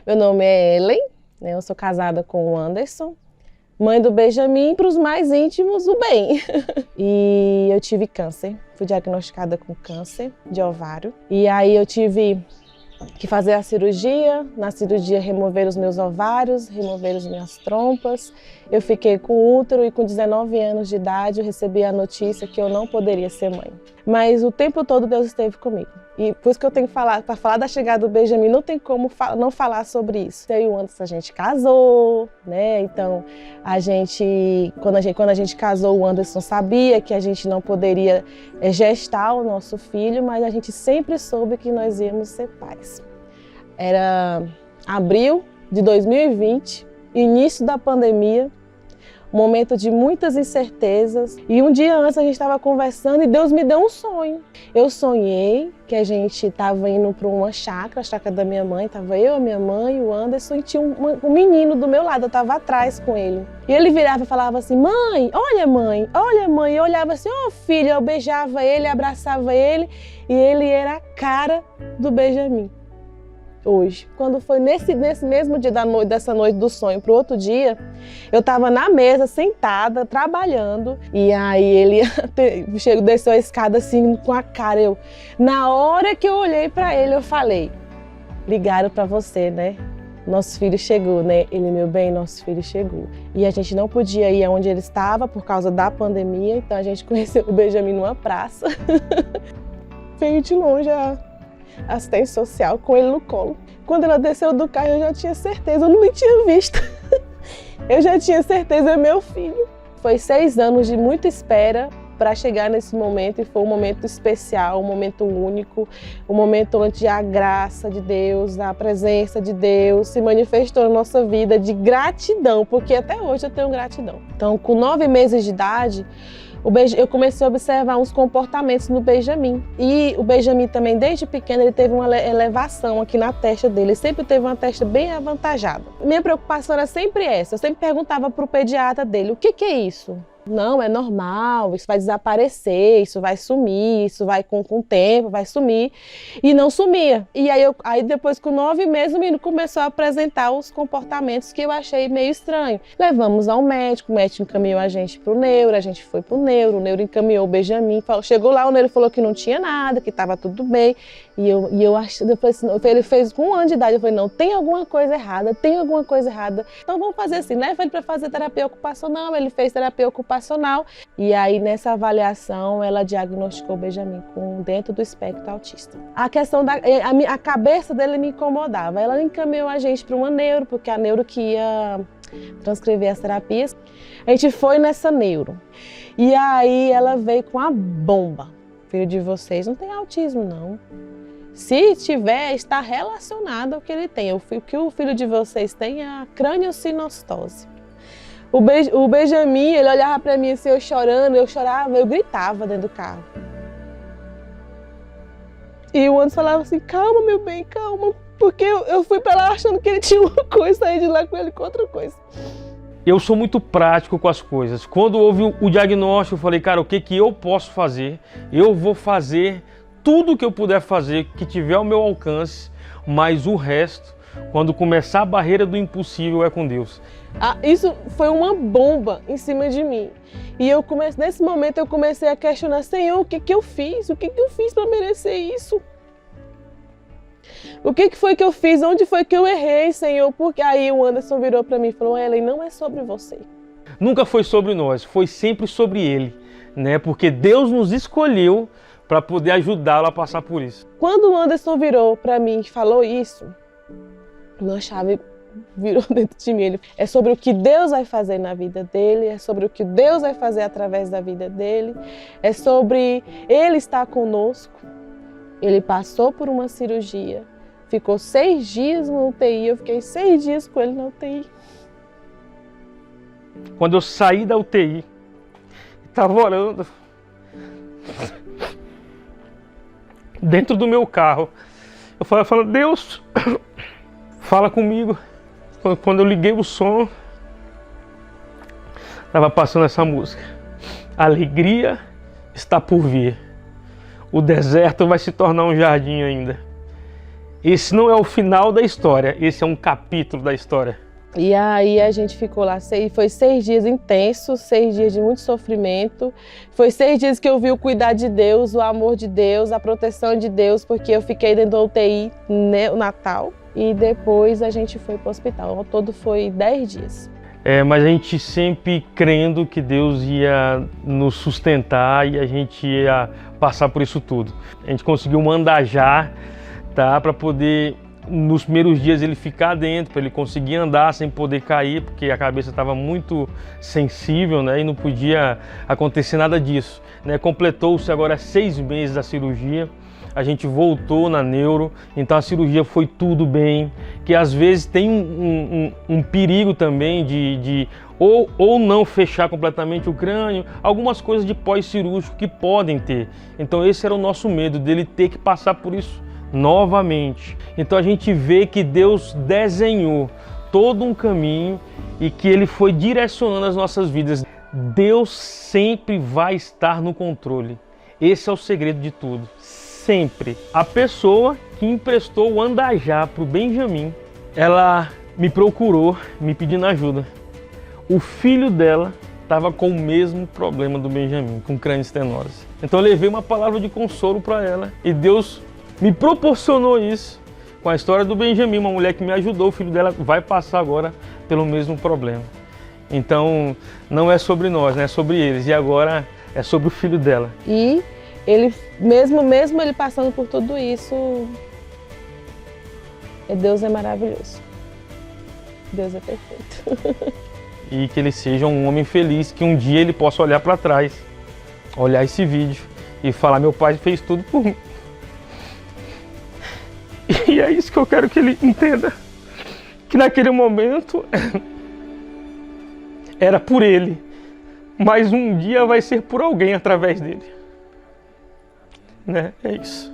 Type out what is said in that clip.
Meu nome é Ellen, né? Eu sou casada com o Anderson, mãe do Benjamin, para os mais íntimos, o Ben. E eu tive câncer, fui diagnosticada com câncer de ovário. E aí eu tive que fazer a cirurgia. Na cirurgia remover os meus ovários, remover as minhas trompas. Eu fiquei com útero e com 19 anos de idade eu recebi a notícia que eu não poderia ser mãe. Mas o tempo todo Deus esteve comigo. E por isso que eu tenho que falar, para falar da chegada do Benjamin, não tem como não falar sobre isso. Eu e o Anderson, a gente casou, né? Então, quando a gente casou, o Anderson sabia que a gente não poderia gestar o nosso filho, mas a gente sempre soube que nós íamos ser pais. Era abril de 2020, início da pandemia, um momento de muitas incertezas. E um dia antes a gente estava conversando e Deus me deu um sonho. Eu sonhei que a gente estava indo para uma chácara, a chácara da minha mãe. Estava eu, a minha mãe, o Anderson e tinha um menino do meu lado, eu estava atrás com ele. E ele virava e falava assim, mãe, olha mãe, olha mãe. Eu olhava assim, ó filho, eu beijava ele, abraçava ele e ele era a cara do Benjamin. Hoje, quando foi nesse mesmo dia dessa noite do sonho para o outro dia, eu estava na mesa, sentada, trabalhando, e aí ele desceu a escada assim com a cara. Na hora que eu olhei para ele, eu falei, ligaram para você, né? Nosso filho chegou, né? Ele, meu bem, nosso filho chegou. E a gente não podia ir aonde ele estava por causa da pandemia, então a gente conheceu o Benjamin numa praça. Veio de longe a assistente social com ele no colo. Quando ela desceu do carro, eu já tinha certeza, eu não me tinha visto. Eu já tinha certeza, é meu filho. Foi 6 anos de muita espera para chegar nesse momento e foi um momento especial, um momento único, um momento onde a graça de Deus, a presença de Deus se manifestou na nossa vida de gratidão, porque até hoje eu tenho gratidão. Então, com 9 meses de idade, eu comecei a observar uns comportamentos no Benjamin. E o Benjamin também, desde pequeno, ele teve uma elevação aqui na testa dele. Ele sempre teve uma testa bem avantajada. Minha preocupação era sempre essa. Eu sempre perguntava para o pediatra dele, o que é isso? Não, é normal, isso vai desaparecer, isso vai sumir, isso vai com o tempo, vai sumir. E não sumia. E aí depois, com 9 meses, o menino começou a apresentar os comportamentos que eu achei meio estranho. Levamos ao médico, o médico encaminhou a gente para o neuro, a gente foi para o neuro encaminhou o Benjamin. Chegou lá, o neuro falou que não tinha nada, que estava tudo bem. E eu achei, depois, ele fez com 1 ano de idade, eu falei, não, tem alguma coisa errada, tem alguma coisa errada. Então vamos fazer assim, leva ele para fazer terapia ocupacional. Ele fez terapia ocupacional. E aí, nessa avaliação, ela diagnosticou o Benjamin dentro do espectro autista. A questão a cabeça dele me incomodava. Ela encaminhou a gente para uma neuro, porque a neuro que ia transcrever as terapias. A gente foi nessa neuro. E aí, ela veio com a bomba. Filho de vocês não tem autismo, não. Se tiver, está relacionado ao que ele tem. O que o filho de vocês tem é a crâniosinostose. O Benjamin, ele olhava para mim assim, eu chorando, eu chorava, eu gritava dentro do carro. E o Anderson falava assim, calma meu bem, calma, porque eu fui para lá achando que ele tinha uma coisa, saí de lá com ele com outra coisa. Eu sou muito prático com as coisas. Quando houve o diagnóstico, eu falei, cara, o que eu posso fazer? Eu vou fazer tudo que eu puder fazer, que tiver ao meu alcance, mas o resto, quando começar a barreira do impossível, é com Deus. Isso foi uma bomba em cima de mim. E nesse momento eu comecei a questionar, Senhor, o que eu fiz? O que eu fiz para merecer isso? O que foi que eu fiz? Onde foi que eu errei, Senhor? Porque aí o Anderson virou para mim e falou, Ellen, não é sobre você. Nunca foi sobre nós, foi sempre sobre Ele, né? Porque Deus nos escolheu para poder ajudá-lo a passar por isso. Quando o Anderson virou para mim e falou isso, uma chave virou dentro de mim. É sobre o que Deus vai fazer na vida dele, é sobre o que Deus vai fazer através da vida dele, é sobre Ele estar conosco. Ele passou por uma cirurgia, ficou 6 dias no UTI, eu fiquei 6 dias com ele na UTI. Quando eu saí da UTI, estava orando dentro do meu carro, eu falava, Deus, fala comigo. Quando eu liguei o som, estava passando essa música. A alegria está por vir. O deserto vai se tornar um jardim ainda. esse não é o final da história, esse é um capítulo da história. E aí a gente ficou lá, foi 6 dias intensos, 6 dias de muito sofrimento. Foi 6 dias que eu vi o cuidar de Deus, o amor de Deus, a proteção de Deus, porque eu fiquei dentro da UTI no Natal e depois a gente foi para o hospital. Ao todo foi 10 dias. Mas a gente sempre crendo que Deus ia nos sustentar e a gente ia passar por isso tudo. A gente conseguiu mandajar, tá, para poder, nos primeiros dias, ele ficar dentro, para ele conseguir andar sem poder cair, porque a cabeça estava muito sensível, né, e não podia acontecer nada disso, né. Completou-se agora 6 meses da cirurgia. A gente voltou na neuro, então a cirurgia foi tudo bem, que às vezes tem um perigo também de ou não fechar completamente o crânio, algumas coisas de pós-cirúrgico que podem ter. Então esse era o nosso medo, dele ter que passar por isso novamente. Então a gente vê que Deus desenhou todo um caminho e que Ele foi direcionando as nossas vidas. Deus sempre vai estar no controle. Esse é o segredo de tudo. Sempre. A pessoa que emprestou o Andajá para o Benjamin, ela me procurou me pedindo ajuda. O filho dela estava com o mesmo problema do Benjamin, com crânioestenose. Então eu levei uma palavra de consolo para ela e Deus me proporcionou isso com a história do Benjamin, uma mulher que me ajudou. O filho dela vai passar agora pelo mesmo problema. Então não é sobre nós, né? É sobre eles. E agora é sobre o filho dela. E ele, mesmo ele passando por tudo isso, Deus é maravilhoso. Deus é perfeito. E que ele seja um homem feliz, que um dia ele possa olhar para trás, olhar esse vídeo e falar: meu pai fez tudo por mim. E é isso que eu quero que ele entenda, que naquele momento era por ele, mas um dia vai ser por alguém através dele. Né? É isso.